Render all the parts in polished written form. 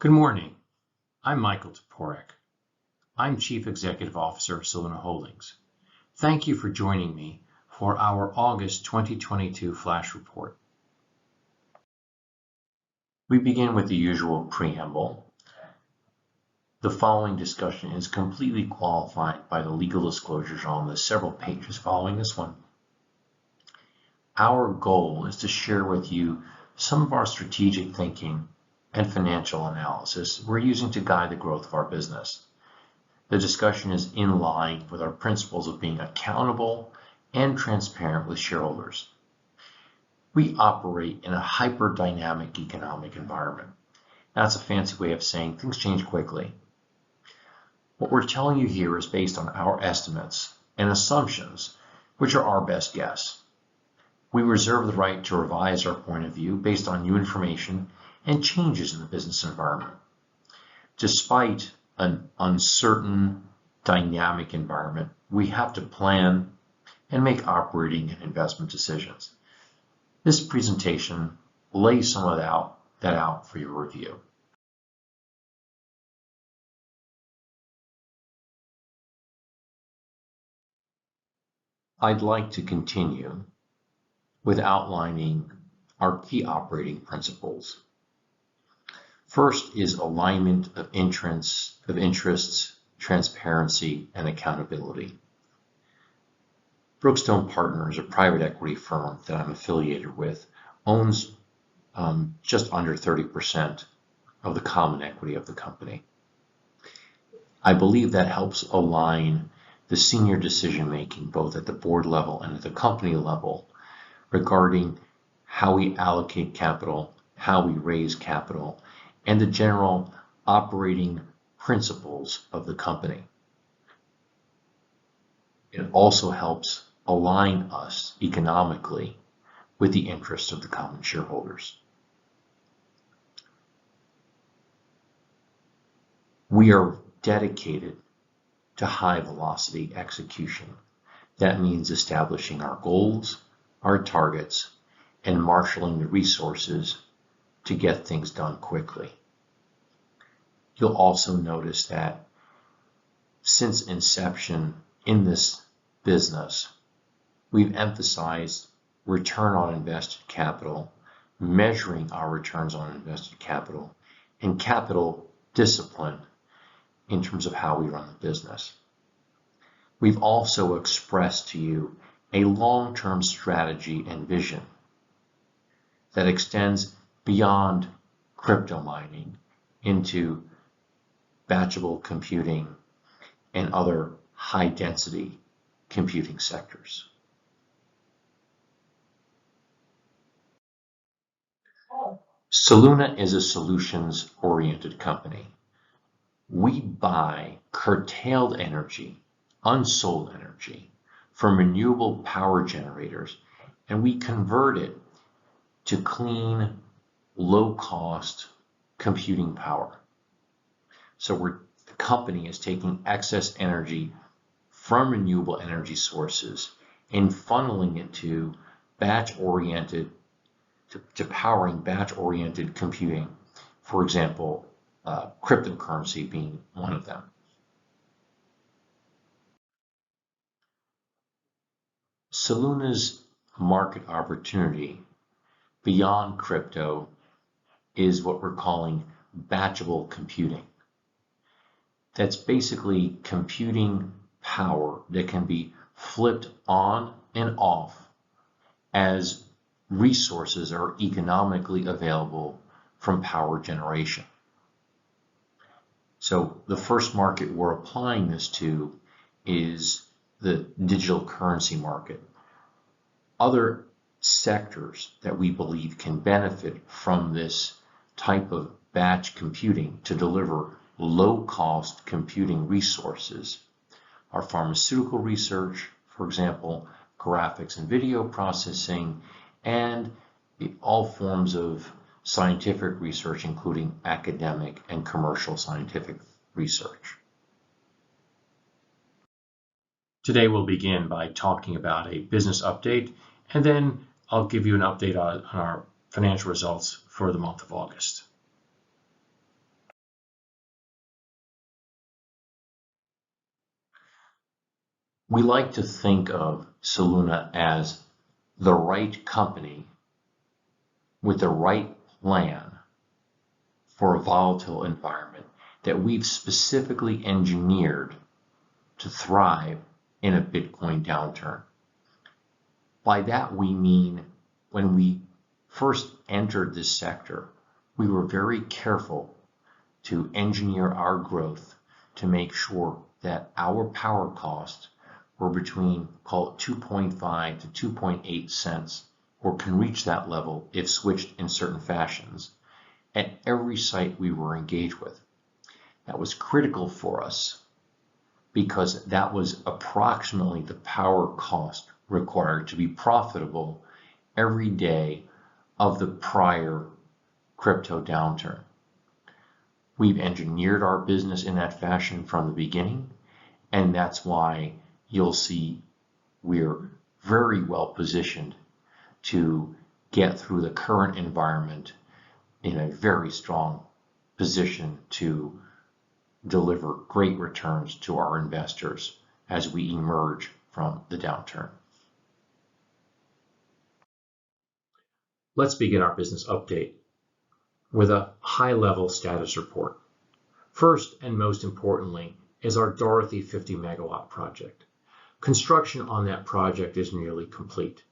Good morning. I'm Michael Toporek. I'm Chief Executive Officer of Soluna Holdings. Thank you for joining me for our August 2022 Flash Report. We begin with the usual preamble. The following discussion is completely qualified by the legal disclosures on the several pages following this one. Our goal is to share with you some of our strategic thinking and financial analysis we're using to guide the growth of our business. The discussion is in line with our principles of being accountable and transparent with shareholders. We operate in a hyper-dynamic economic environment. That's a fancy way of saying things change quickly. What we're telling you here is based on our estimates and assumptions, which are our best guess. We reserve the right to revise our point of view based on new information and changes in the business environment. Despite an uncertain, dynamic environment, we have to plan and make operating and investment decisions. This presentation lays some of that out for your review. I'd like to continue with outlining our key operating principles. First is alignment of interests, transparency, and accountability. Brookstone Partners, a private equity firm that I'm affiliated with, owns just under 30% of the common equity of the company. I believe that helps align the senior decision-making both at the board level and at the company level regarding how we allocate capital, how we raise capital, and the general operating principles of the company. It also helps align us economically with the interests of the common shareholders. We are dedicated to high velocity execution. That means establishing our goals, our targets, and marshaling the resources to get things done quickly. You'll also notice that since inception in this business, we've emphasized return on invested capital, measuring our returns on invested capital, and capital discipline in terms of how we run the business. We've also expressed to you a long-term strategy and vision that extends beyond crypto mining into batchable computing and other high-density computing sectors. Soluna is a solutions-oriented company. We buy curtailed energy, unsold energy, from renewable power generators, and we convert it to clean, low-cost computing power. So the company is taking excess energy from renewable energy sources and funneling it to powering batch-oriented computing, for example, cryptocurrency being one of them. Soluna's market opportunity beyond crypto is what we're calling batchable computing. That's basically computing power that can be flipped on and off as resources are economically available from power generation. So the first market we're applying this to is the digital currency market. Other sectors that we believe can benefit from this type of batch computing to deliver low-cost computing resources are pharmaceutical research, for example, graphics and video processing, and all forms of scientific research, including academic and commercial scientific research. Today we'll begin by talking about a business update, and then I'll give you an update on our financial results for the month of August. We like to think of Soluna as the right company with the right plan for a volatile environment that we've specifically engineered to thrive in a Bitcoin downturn. By that we mean when we first entered this sector, we were very careful to engineer our growth to make sure that our power costs were between, call it 2.5 to 2.8 cents, or can reach that level if switched in certain fashions at every site we were engaged with. That was critical for us because that was approximately the power cost required to be profitable every day of the prior crypto downturn. We've engineered our business in that fashion from the beginning, and that's why you'll see we're very well positioned to get through the current environment in a very strong position to deliver great returns to our investors as we emerge from the downturn. Let's begin our business update with a high-level status report. First and most importantly is our Dorothy 50 megawatt project. Construction on that project is nearly complete.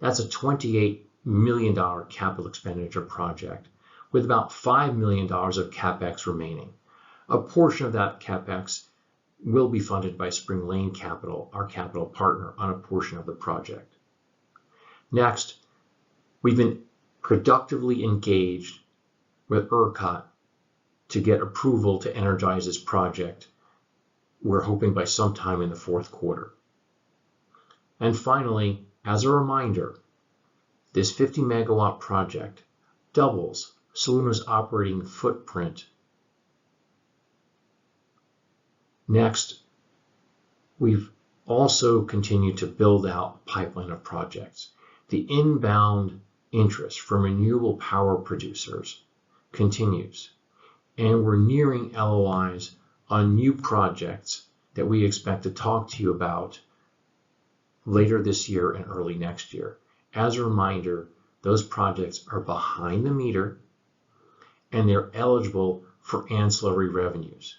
That's a $28 million capital expenditure project with about $5 million of CapEx remaining. A portion of that CapEx will be funded by Spring Lane Capital, our capital partner, on a portion of the project. Next, we've been productively engaged with ERCOT to get approval to energize this project. We're hoping by sometime in the fourth quarter. And finally, as a reminder, this 50 megawatt project doubles Soluna's operating footprint. Next, we've also continued to build out a pipeline of projects. The inbound interest from renewable power producers continues, and we're nearing LOIs on new projects that we expect to talk to you about later this year and early next year. As a reminder, those projects are behind the meter and they're eligible for ancillary revenues.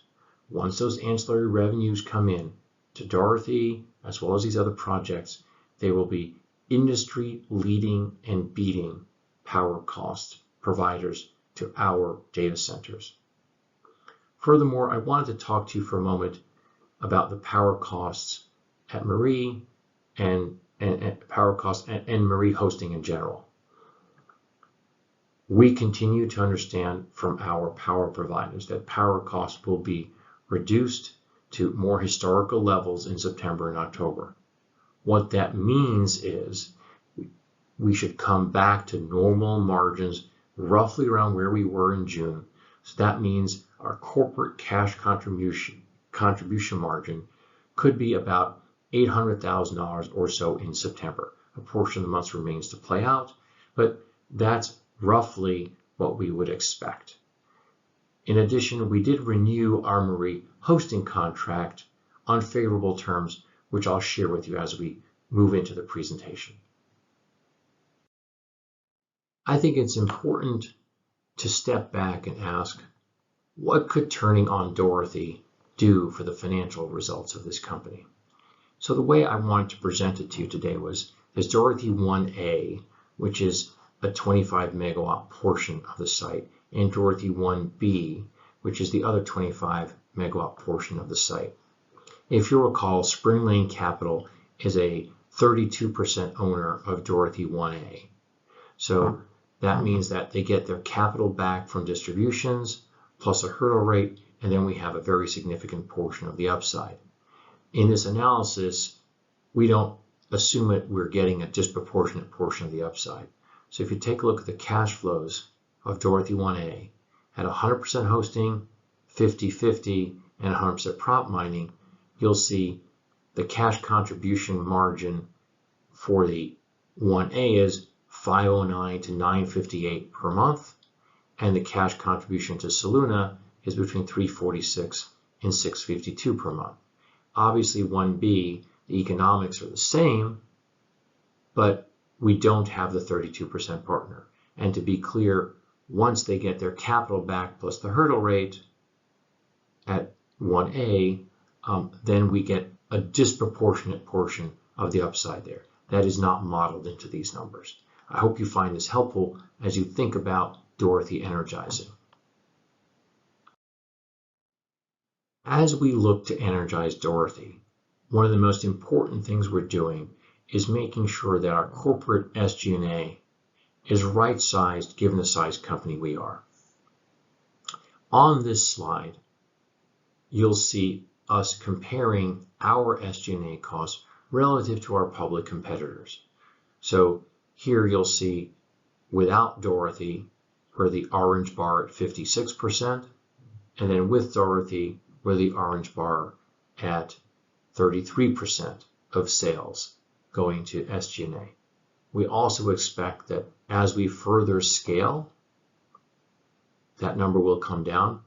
Once those ancillary revenues come in to Dorothy, as well as these other projects, they will be industry leading and beating power cost providers to our data centers. Furthermore, I wanted to talk to you for a moment about the power costs at Marie and power costs and Marie hosting in general. We continue to understand from our power providers that power costs will be reduced to more historical levels in September and October. What that means is we should come back to normal margins roughly around where we were in June. So that means our corporate cash contribution margin could be about $800,000 or so in September. A portion of the month remains to play out, but that's roughly what we would expect. In addition, we did renew our Marie hosting contract on favorable terms, which I'll share with you as we move into the presentation. I think it's important to step back and ask, what could turning on Dorothy do for the financial results of this company? So the way I wanted to present it to you today was there's Dorothy 1A, which is a 25 megawatt portion of the site, and Dorothy 1B, which is the other 25 megawatt portion of the site. If you recall, Spring Lane Capital is a 32% owner of Dorothy 1A. So that means that they get their capital back from distributions plus a hurdle rate, and then we have a very significant portion of the upside. In this analysis, we don't assume that we're getting a disproportionate portion of the upside. So if you take a look at the cash flows of Dorothy 1A at 100% hosting, 50/50, and 100% prop mining, you'll see the cash contribution margin for the 1A is $509 to $958 per month, and the cash contribution to Soluna is between $346 and $652 per month. Obviously, 1B The economics are the same, but we don't have the 32% partner. And to be clear, once they get their capital back plus the hurdle rate at 1A, then we get a disproportionate portion of the upside there. That is not modeled into these numbers. I hope you find this helpful as you think about Dorothy energizing. As we look to energize Dorothy, one of the most important things we're doing is making sure that our corporate SG&A is right-sized given the size company we are. On this slide, you'll see us comparing our SG&A costs relative to our public competitors. So here you'll see without Dorothy, we're the orange bar at 56%, and then with Dorothy, we're the orange bar at 33% of sales going to SG&A. We also expect that as we further scale, that number will come down.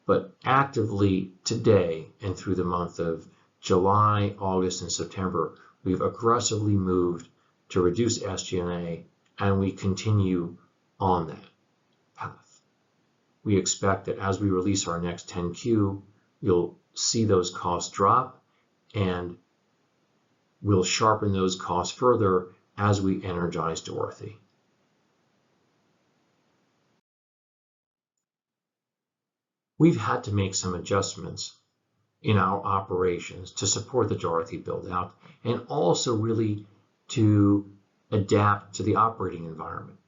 But actively today and through the month of July, August, and September, we've aggressively moved to reduce SG&A, and we continue on that path. We expect that as we release our next 10Q, you'll see those costs drop, and we'll sharpen those costs further as we energize Dorothy. We've had to make some adjustments in our operations to support the Dorothy build-out and also really to adapt to the operating environment.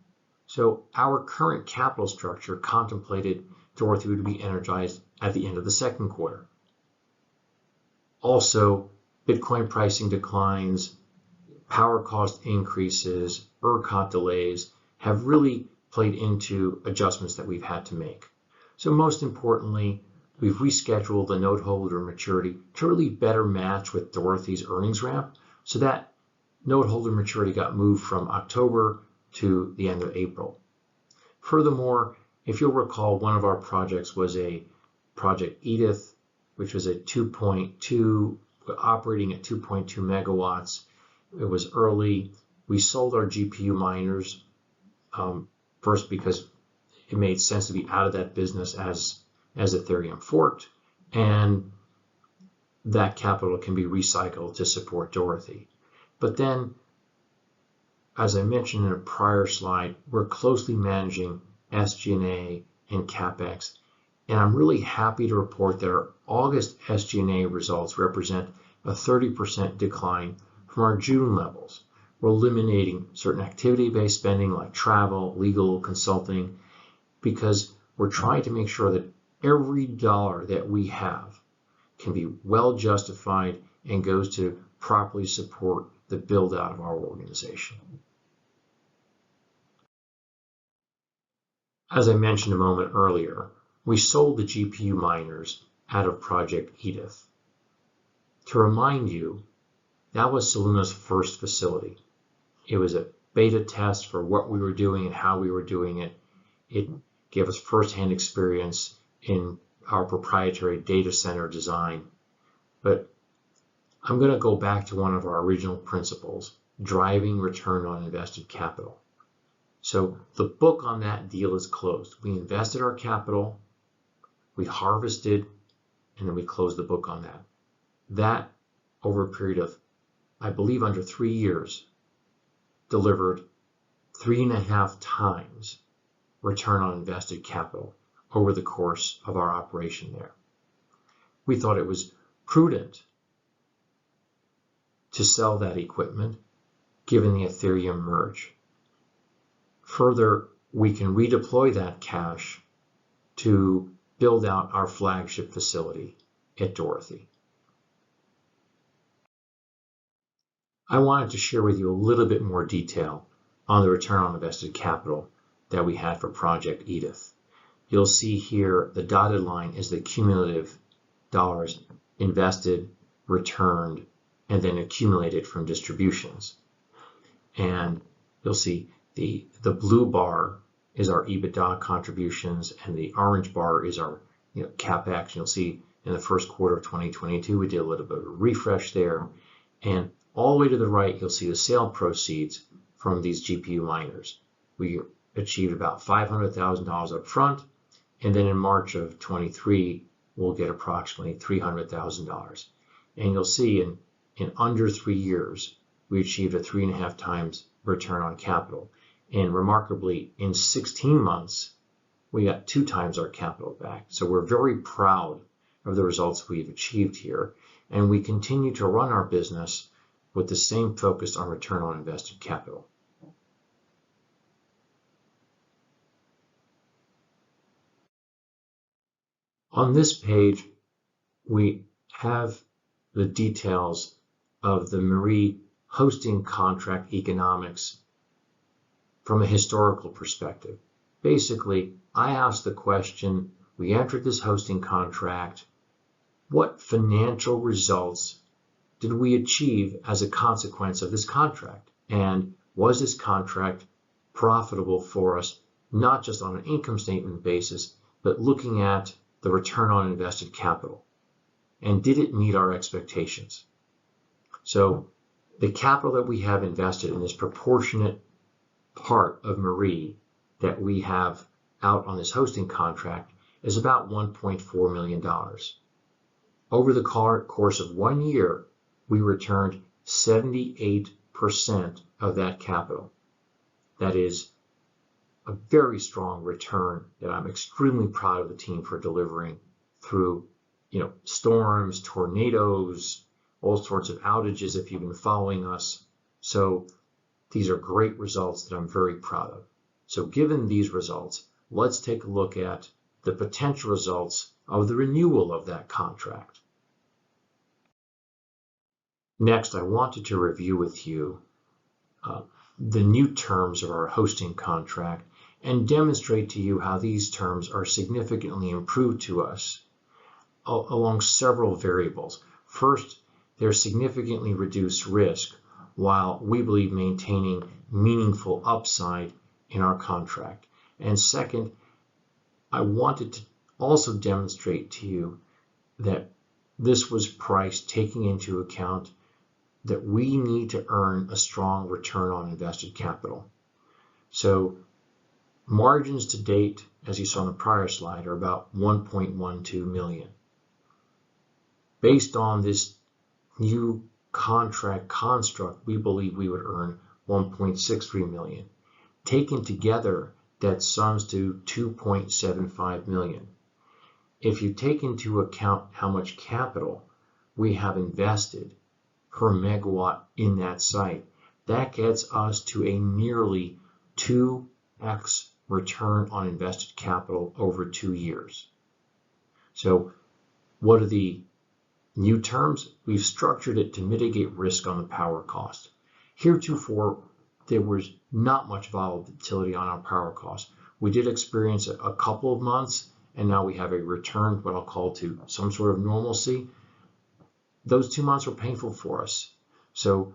So our current capital structure contemplated Dorothy would be energized at the end of the second quarter. Also, Bitcoin pricing declines, power cost increases, ERCOT delays have really played into adjustments that we've had to make. So most importantly, we've rescheduled the note holder maturity to really better match with Dorothy's earnings ramp. So that note holder maturity got moved from October to the end of April. Furthermore, if you'll recall, one of our projects was a Project Edith, which was a 2.2, operating at 2.2 megawatts. It was early. We sold our GPU miners first because it made sense to be out of that business as Ethereum forked, and that capital can be recycled to support Dorothy. But then, as I mentioned in a prior slide, we're closely managing SG&A and CapEx, and I'm really happy to report that our August SG&A results represent a 30% decline from our June levels. We're eliminating certain activity-based spending like travel, legal, consulting, because we're trying to make sure that every dollar that we have can be well justified and goes to properly support the build out of our organization. As I mentioned a moment earlier, we sold the GPU miners out of Project Edith. To remind you, that was Soluna's first facility. It was a beta test for what we were doing and how we were doing it. It gave us firsthand experience in our proprietary data center design. But I'm going to go back to one of our original principles, driving return on invested capital. So the book on that deal is closed. We invested our capital, we harvested, and then we closed the book on that. That, over a period of, I believe, under 3 years, delivered 3.5 times return on invested capital over the course of our operation there. We thought it was prudent to sell that equipment given the Ethereum merge. Further, we can redeploy that cash to build out our flagship facility at Dorothy. I wanted to share with you a little bit more detail on the return on invested capital that we had for Project Edith. You'll see here the dotted line is the cumulative dollars invested, returned, and then accumulated from distributions. And you'll see the blue bar is our EBITDA contributions, and the orange bar is our CapEx. You'll see in the first quarter of 2022. We did a little bit of a refresh there. And all the way to the right, you'll see the sale proceeds from these GPU miners. We achieved about $500,000 up front, and then in March of 23, we'll get approximately $300,000. And you'll see in under 3 years, we achieved a 3.5 times return on capital. And remarkably, in 16 months, we got 2 times our capital back. So we're very proud of the results we've achieved here. And we continue to run our business with the same focus on return on invested capital. On this page, we have the details of the Marie hosting contract economics from a historical perspective. Basically, I asked the question, we entered this hosting contract, what financial results did we achieve as a consequence of this contract? And was this contract profitable for us, not just on an income statement basis, but looking at the return on invested capital? And did it meet our expectations? So the capital that we have invested in this proportionate part of Marie that we have out on this hosting contract is about $1.4 million. Over the course of 1 year, we returned 78% of that capital. That is a very strong return that I'm extremely proud of the team for delivering through, storms, tornadoes, all sorts of outages if you've been following us. So these are great results that I'm very proud of. So given these results, let's take a look at the potential results of the renewal of that contract. Next, I wanted to review with you the new terms of our hosting contract and demonstrate to you how these terms are significantly improved to us along several variables. First, there's significantly reduced risk while we believe maintaining meaningful upside in our contract. And second, I wanted to also demonstrate to you that this was priced taking into account that we need to earn a strong return on invested capital. So margins to date, as you saw in the prior slide, are about 1.12 million. Based on this new contract construct, we believe we would earn 1.63 million. Taken together, that sums to 2.75 million. If you take into account how much capital we have invested per megawatt in that site, that gets us to a nearly 2x return on invested capital over 2 years. So what are the new terms? We've structured it to mitigate risk on the power cost. Heretofore, there was not much volatility on our power cost. We did experience a couple of months, and now we have a return, what I'll call, to some sort of normalcy. Those 2 months were painful for us. So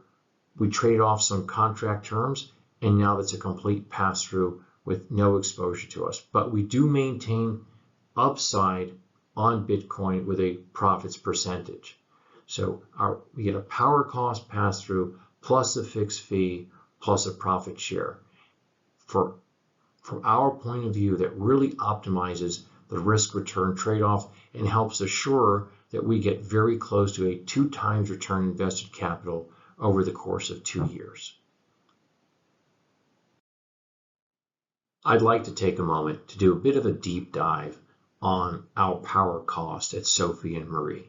we traded off some contract terms, and now that's a complete pass-through with no exposure to us. But we do maintain upside on Bitcoin with a profits percentage. So we get a power cost pass-through plus a fixed fee plus a profit share. From our point of view, that really optimizes the risk-return trade-off and helps assure that we get very close to a 2 times return on invested capital over the course of 2 years. I'd like to take a moment to do a bit of a deep dive on our power cost at Sophie and Marie.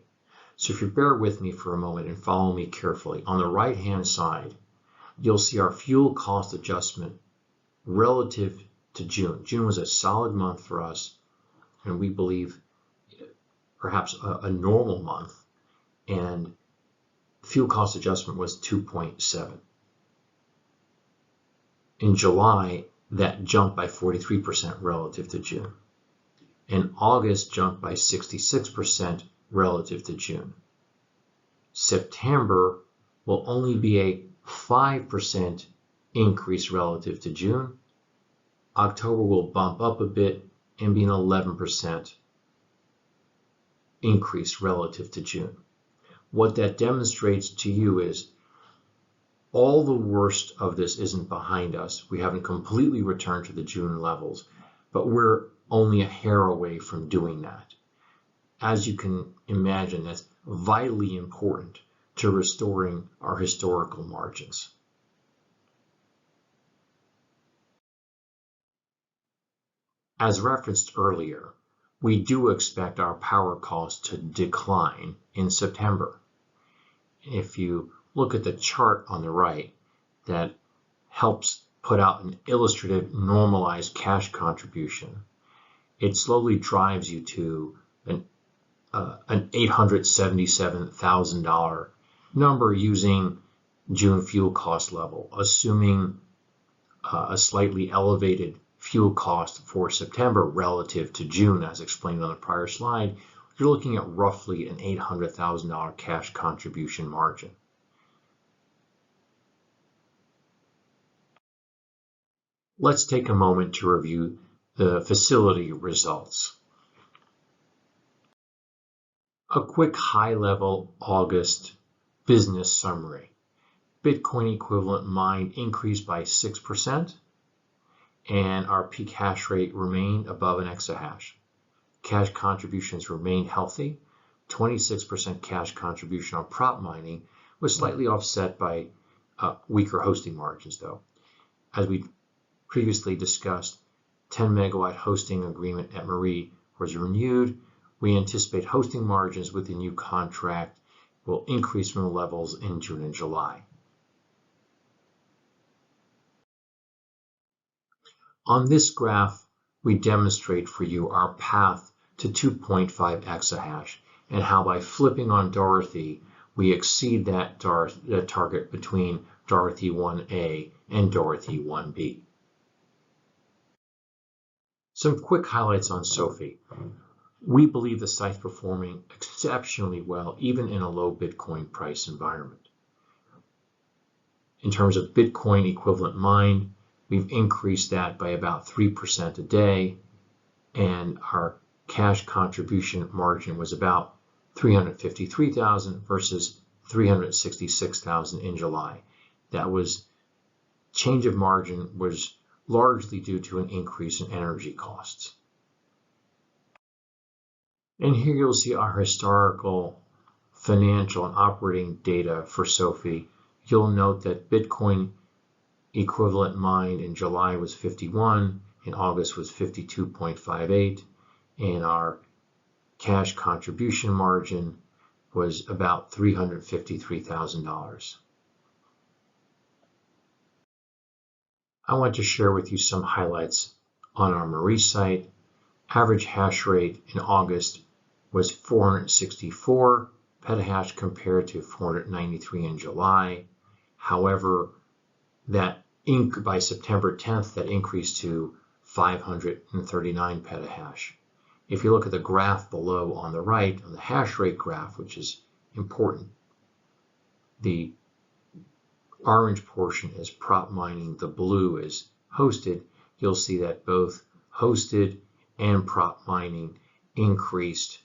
So if you bear with me for a moment and follow me carefully, on the right-hand side, you'll see our fuel cost adjustment relative to June. June was a solid month for us, and we believe perhaps a normal month, and fuel cost adjustment was 2.7. In July, that jumped by 43% relative to June. In August, jumped by 66% relative to June. September will only be a 5% increase relative to June. October will bump up a bit and be an 11% increase relative to June. What that demonstrates to you is all the worst of this isn't behind us. We haven't completely returned to the June levels, but we're only a hair away from doing that. As you can imagine, that's vitally important to restoring our historical margins. As referenced earlier, we do expect our power costs to decline in September. If you look at the chart on the right that helps put out an illustrative normalized cash contribution, it slowly drives you to an $877,000 number using June fuel cost level, assuming a slightly elevated fuel cost for September relative to June, as explained on the prior slide. You're looking at roughly an $800,000 cash contribution margin. Let's take a moment to review the facility results. A quick high-level August business summary. Bitcoin equivalent mined increased by 6%, and our peak hash rate remained above an exahash. Cash contributions remained healthy. 26% cash contribution on prop mining was slightly offset by weaker hosting margins, though. As we previously discussed, 10 megawatt hosting agreement at Marie was renewed. We anticipate hosting margins with the new contract will increase from the levels in June and July. On this graph, we demonstrate for you our path to 2.5 exahash and how by flipping on Dorothy, we exceed that target between Dorothy 1A and Dorothy 1B. Some quick highlights on Sophie. We believe the site's performing exceptionally well, even in a low Bitcoin price environment. In terms of Bitcoin equivalent mined, we've increased that by about 3% a day, and our cash contribution margin was about $353,000 versus $366,000 in July. That was change of margin was largely due to an increase in energy costs. And here you'll see our historical financial and operating data for Sophie. You'll note that Bitcoin equivalent mined in July was 51, in August was 52.58, and our cash contribution margin was about $353,000. I want to share with you some highlights on our Marie site. Average hash rate in August was 464 petahash compared to 493 in July. However, that by September 10th, that increased to 539 petahash. If you look at the graph below on the right, on the hash rate graph, which is important, the orange portion is prop mining, the blue is hosted. You'll see that both hosted and prop mining increased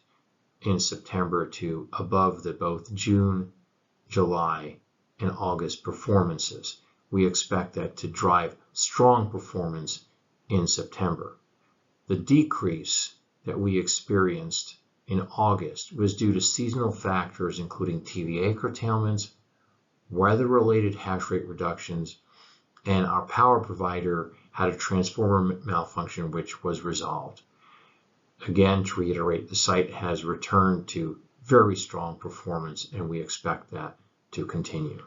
in September to above the both June, July, and August performances. We expect that to drive strong performance in September. The decrease that we experienced in August was due to seasonal factors including TVA curtailments, weather-related hash rate reductions, and our power provider had a transformer malfunction which was resolved. Again, to reiterate, the site has returned to very strong performance and we expect that to continue.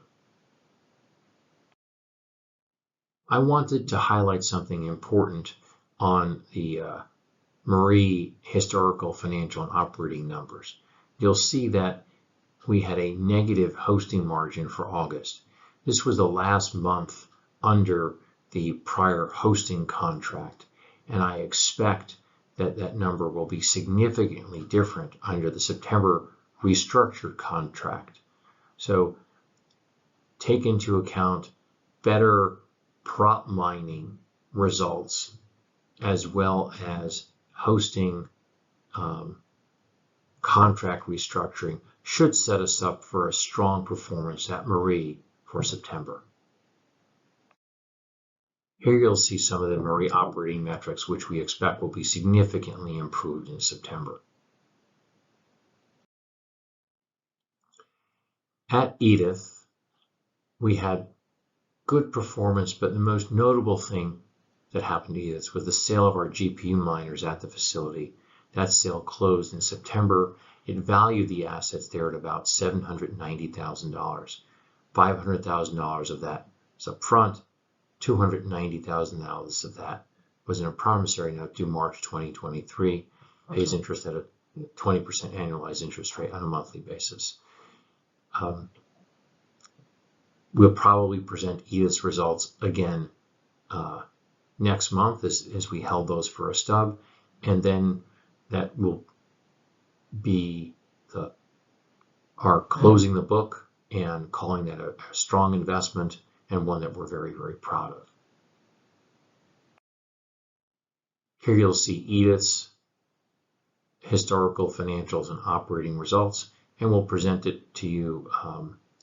I wanted to highlight something important on the Marie historical financial and operating numbers. You'll see that we had a negative hosting margin for August. This was the last month under the prior hosting contract, and I expect that that number will be significantly different under the September restructured contract. So take into account better prop mining results as well as hosting contract restructuring should set us up for a strong performance at Marie for September. Here you'll see some of the Marie operating metrics, which we expect will be significantly improved in September. At Edith, we had good performance, but the most notable thing that happened to Edith was the sale of our GPU miners at the facility. That sale closed in September. It valued the assets there at about $790,000. $500,000 of that was up front. $290,000 of that was in a promissory note due March 2023, pays interest at a 20% annualized interest rate on a monthly basis. We'll probably present Edith's results again next month as we held those for a stub, and then that will be our closing the book and calling that a strong investment and one that we're very, very proud of. Here you'll see Edith's historical financials and operating results, and we'll present it to you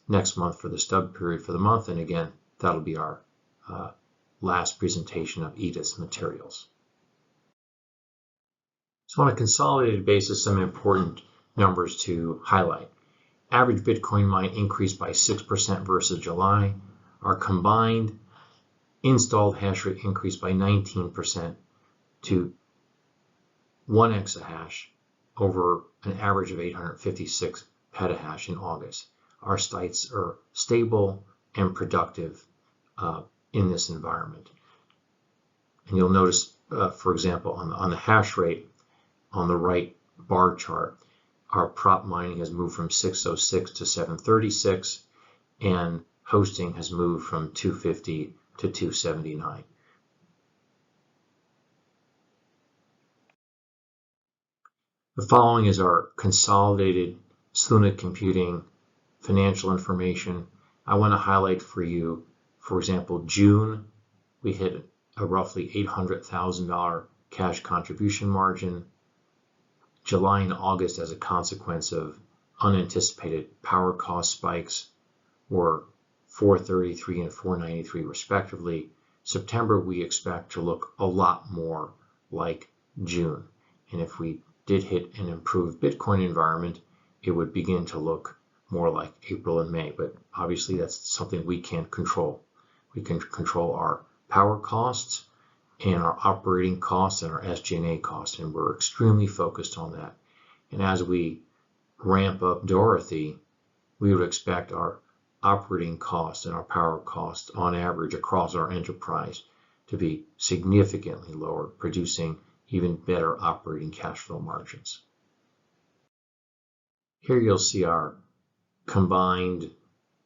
next month for the stub period for the month, and again, that'll be our last presentation of Edith's materials. So on a consolidated basis, some important numbers to highlight. Average Bitcoin mine increased by 6% versus July. Our combined installed hash rate increased by 19% to 1 exahash over an average of 856 petahash in August. Our sites are stable and productive in this environment. And you'll notice, for example, on the hash rate on the right bar chart, our prop mining has moved from 606 to 736, and hosting has moved from 250 to 279. The following is our consolidated Soluna computing financial information. I want to highlight for you, for example, June, we hit a roughly $800,000 cash contribution margin. July and August, as a consequence of unanticipated power cost spikes, were $433 and $493 respectively. September, we expect to look a lot more like June. And if we did hit an improved Bitcoin environment, it would begin to look more like April and May. But obviously, that's something we can't control. We can control our power costs and our operating costs and our SG&A costs, and we're extremely focused on that. And as we ramp up Dorothy, we would expect our operating costs and our power costs on average across our enterprise to be significantly lower, producing even better operating cash flow margins. Here you'll see our combined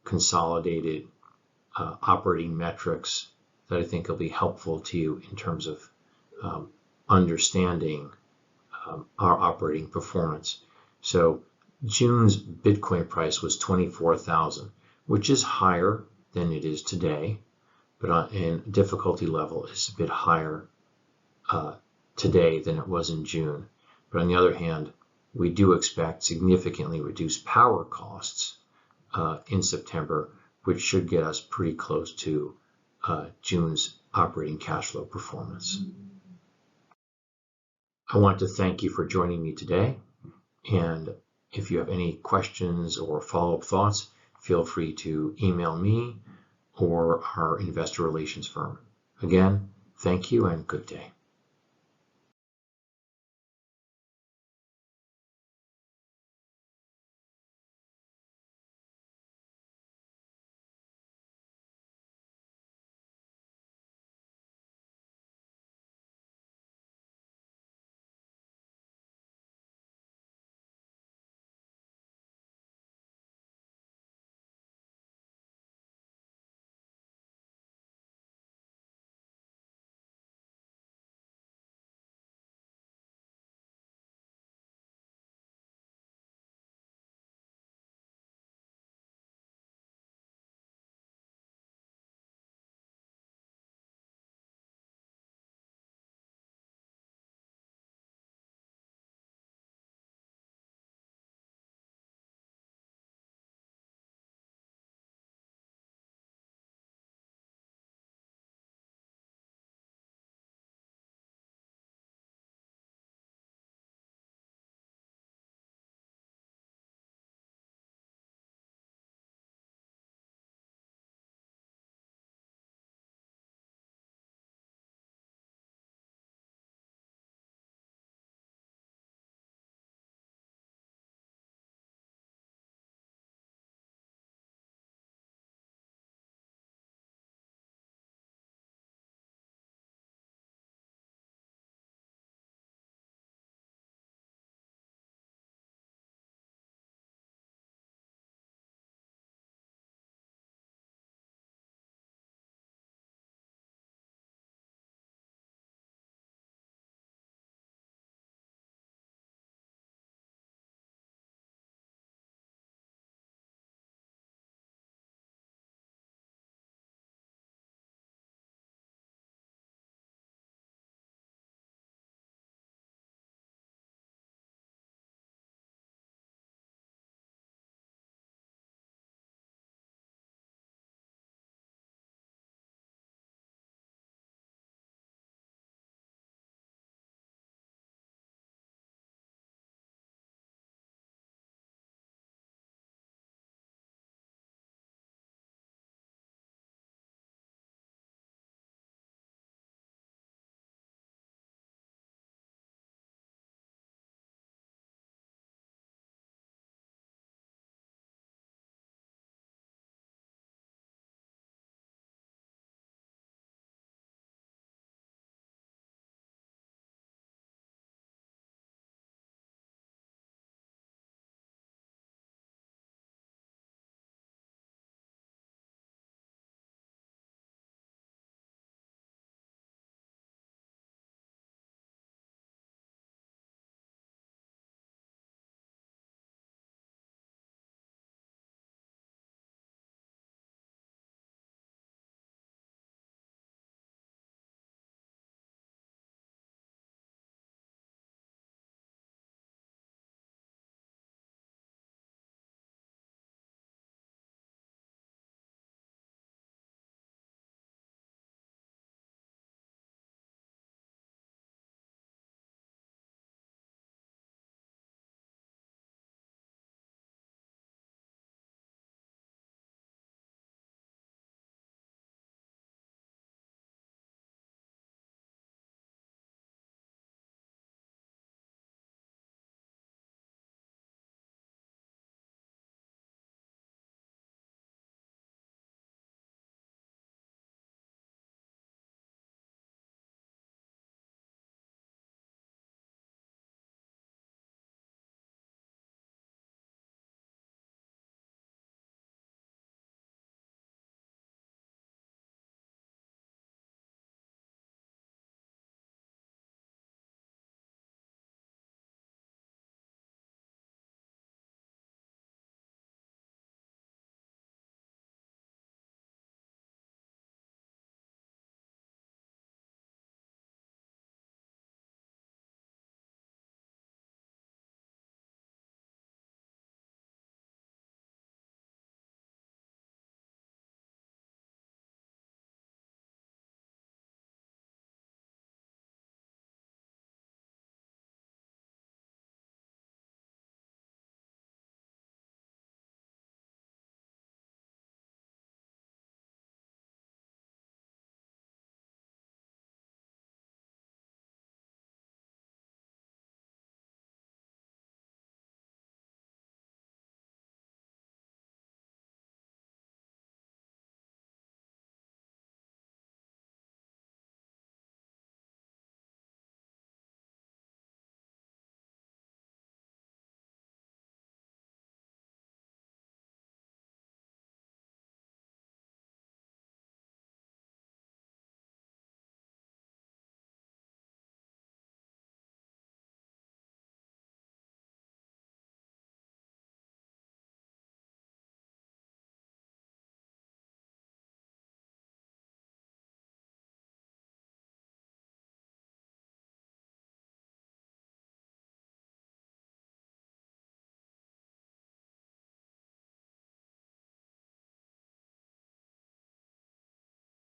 consolidated operating metrics that I think will be helpful to you in terms of understanding our operating performance. So June's Bitcoin price was 24,000, which is higher than it is today, but in difficulty level is a bit higher today than it was in June. But on the other hand, we do expect significantly reduced power costs in September, which should get us pretty close to June's operating cash flow performance. I want to thank you for joining me today, and if you have any questions or follow-up thoughts, feel free to email me or our investor relations firm. Again, thank you and good day.